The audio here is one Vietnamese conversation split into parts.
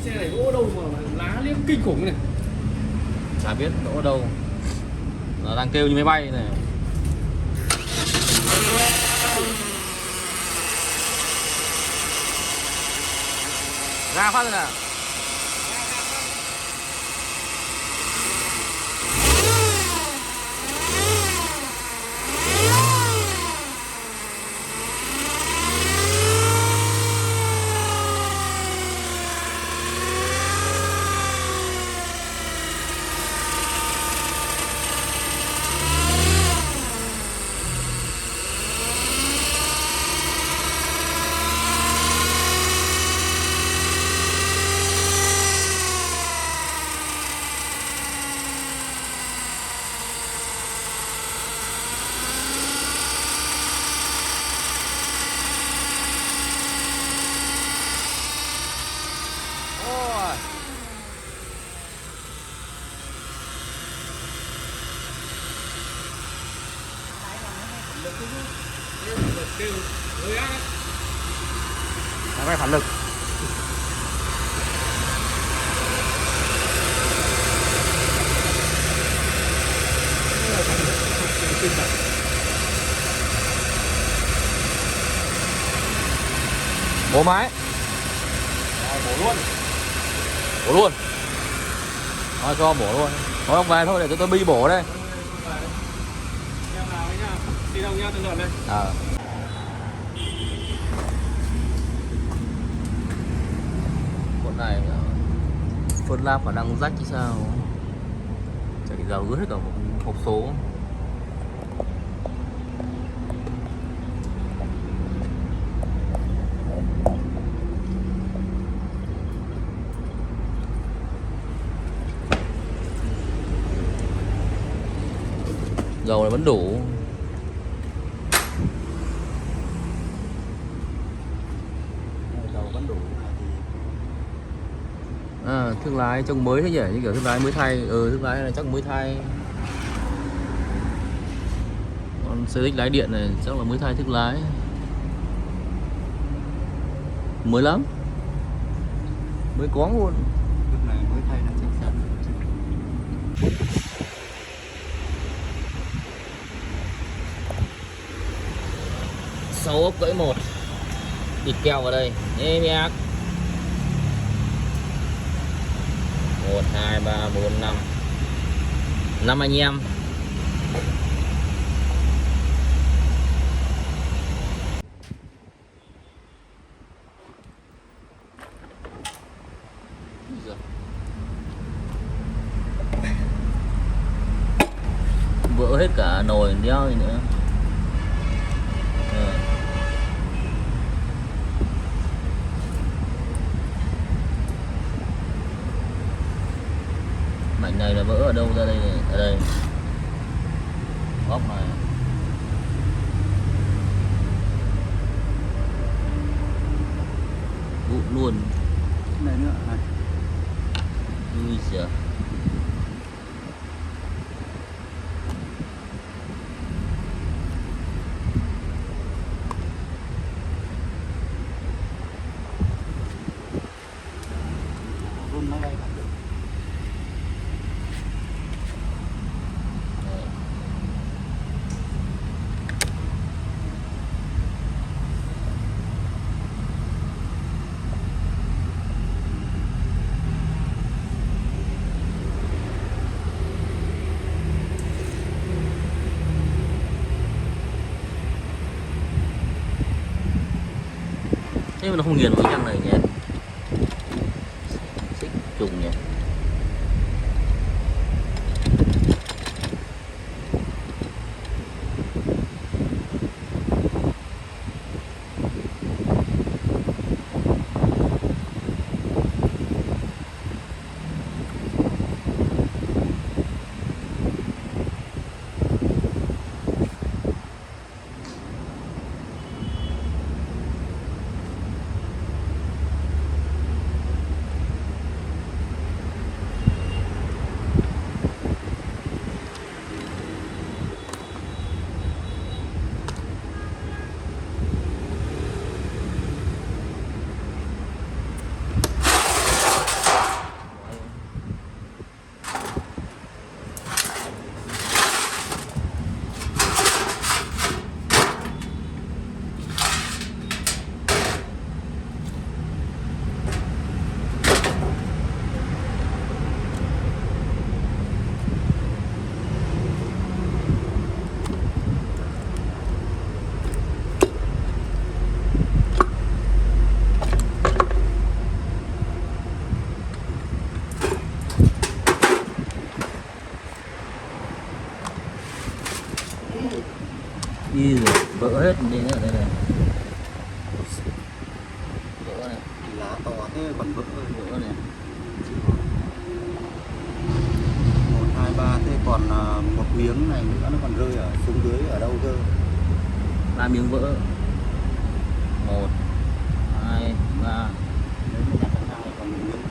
xe này đỗ ở đâu mà lá liếc kinh khủng này. Chả biết đỗ ở đâu. Nó đang kêu như máy bay này. Ra phát rồi nào. Máy bay phản lực. Bổ máy. Bổ luôn. Bổ luôn. Thôi cho bổ luôn. Thôi ông về thôi để tôi bi bổ đây. Em vào đấy nha. Đi đâu nha, tôi dọn đây. Con này phân la khả năng rách chứ sao. Chạy dầu ướt hết cả một hộp số. Dầu này vẫn đủ. Dầu vẫn đủ. Thương lái trông mới thế nhỉ, như kiểu thương lái mới thay. Thương lái này chắc mới thay. Con CX lái điện này chắc là mới thay thương lái. Mới lắm. Mới có luôn. Lúc này mới thay là chắc chắn. Sáu ốc gãy một. Thịt keo vào đây. Ê nhạc. 1, 2, 3, 4, 5. 5 anh em. Vỡ hết cả nồi đeo gì nữa. Mảnh này là vỡ ở đâu ra đây này? Ở đây. Góc này. Vụn luôn. Này nữa này. Ui giời. Run máy bay phản lực. Thế mà nó không nghiền với nhang này nhé. Xích trùng nhỉ. to thế còn vỡ. Vỡ này. 1, 2, 3 thế còn một miếng này nữa nó còn rơi ở xuống dưới ở đâu cơ. 3 miếng vỡ. 1, 2, 3. Đấy mới nhặt ra còn một miếng.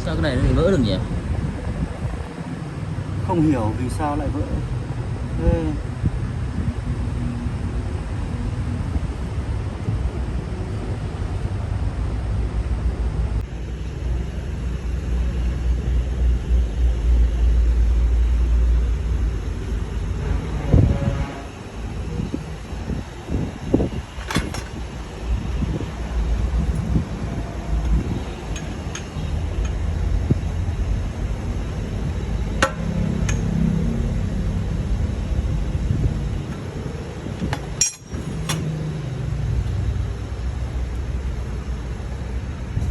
Sao cái này nó lại vỡ được nhỉ? Không hiểu vì sao lại vỡ. Thế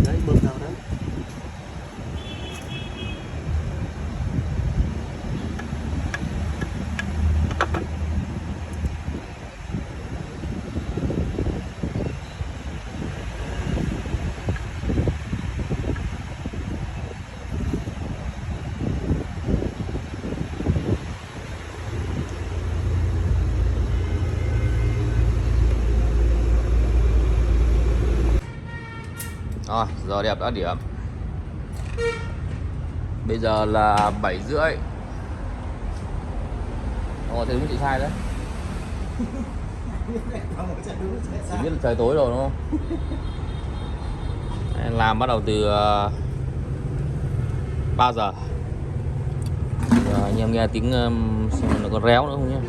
đấy bơm vào đấy. Rồi, giờ đẹp đã điểm. Bây giờ là 7:30. Thế đúng chị sai đấy. Chị biết là trời tối rồi đúng không? Làm bắt đầu từ 3 giờ. Anh em nghe tiếng xem nó có réo nữa không nhé.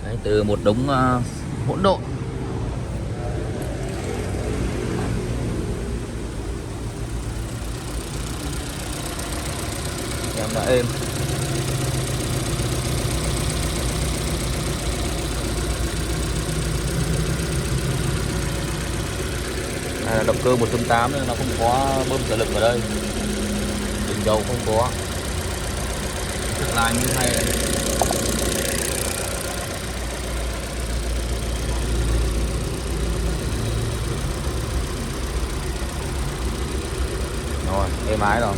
Đấy, từ một đống hỗn độn em đã êm. Đây là động cơ 1.8 nên nó không có bơm trợ lực ở đây, bình dầu không có, thực lại như này. Rồi, êm ái rồi.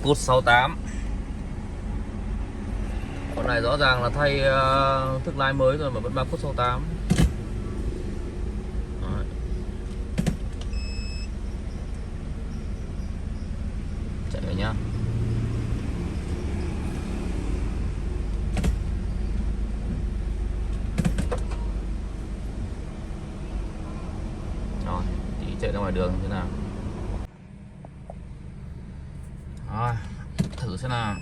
Cốt 68. Con này rõ ràng là thay thức lái mới rồi mà vẫn 3 cốt 68. Đấy. Chạy rồi nhá. Rồi, tí chạy ra ngoài đường thế nào. Rồi, thử xem nào.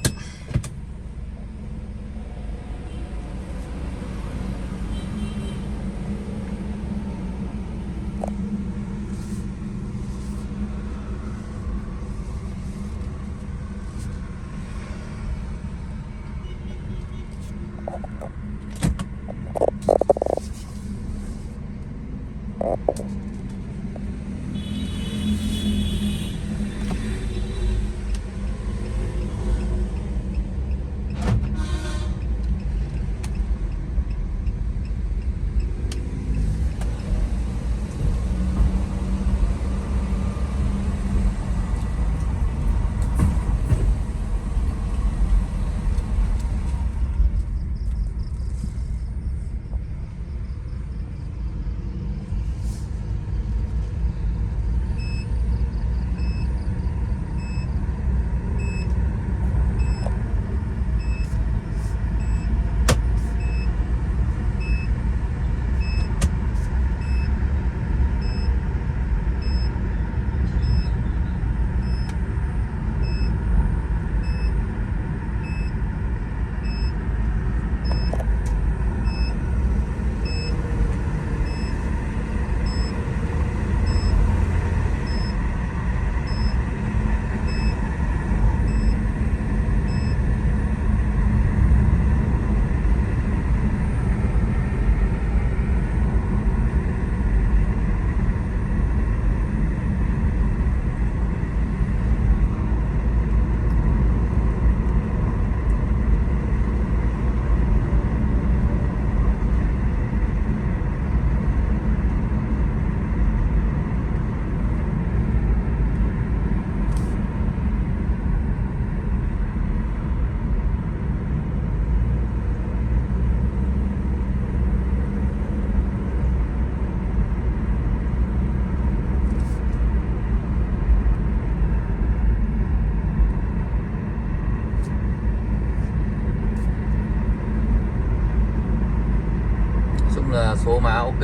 số má ok,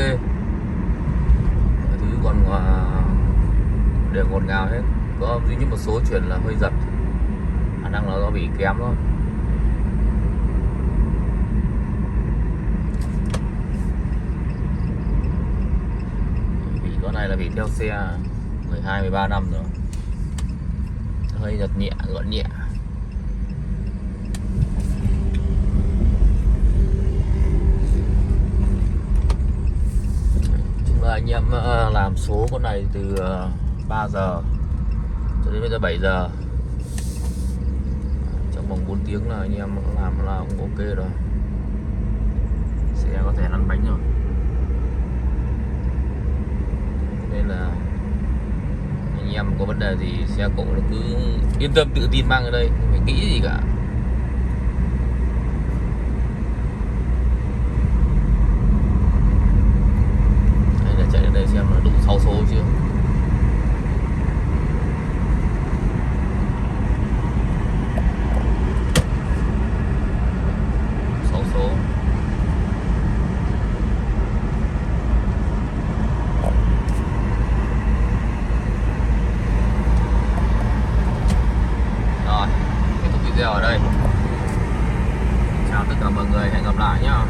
mọi thứ còn đều ngọt ngào hết, có duy nhất một số chuyển là hơi giật, khả năng là nó bị kém thôi. Vì con này là bị theo xe 12-13 năm rồi, hơi giật nhẹ, gọn nhẹ. Anh em làm số con này từ 3 giờ cho đến bây giờ 7 giờ, trong vòng 4 tiếng là anh em làm là cũng ok rồi, xe có thể lăn bánh rồi, nên là anh em có vấn đề gì xe cộ là cứ yên tâm tự tin mang ở đây, không phải nghĩ gì cả. Chạy đến đây xem là đủ 6 số chưa. Số rồi, kết thúc video ở đây. Chào tất cả mọi người, hẹn gặp lại nhá.